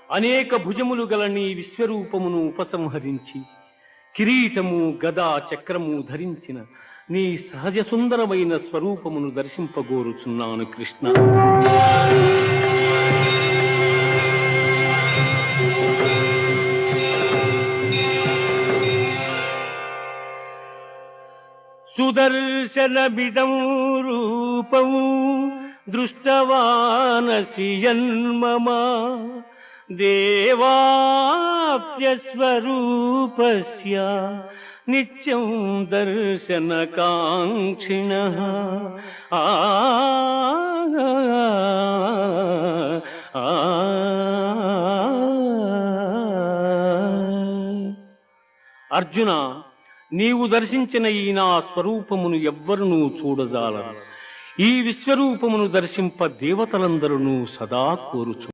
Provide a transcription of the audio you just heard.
అనేక భుజములు గల నీ విశ్వరూపమును ఉపసంహరించి కిరీటము గదా చక్రము ధరించిన నీ సహజ సుందరమైన స్వరూపమును దర్శింపగోరుచున్నాను కృష్ణ. సుదర్శనమిదం రూపము దృష్టవానసి యన్మమ దేవాప్యస్వరూపస్య నిత్యం దర్శనకాంక్షిణః. అర్జున, నీవు దర్శించిన ఈ నా స్వరూపమును ఎవ్వరునూ చూడజాలరు. ఈ విశ్వరూపమును దర్శింప దేవతలందరూ సదా కోరుచు.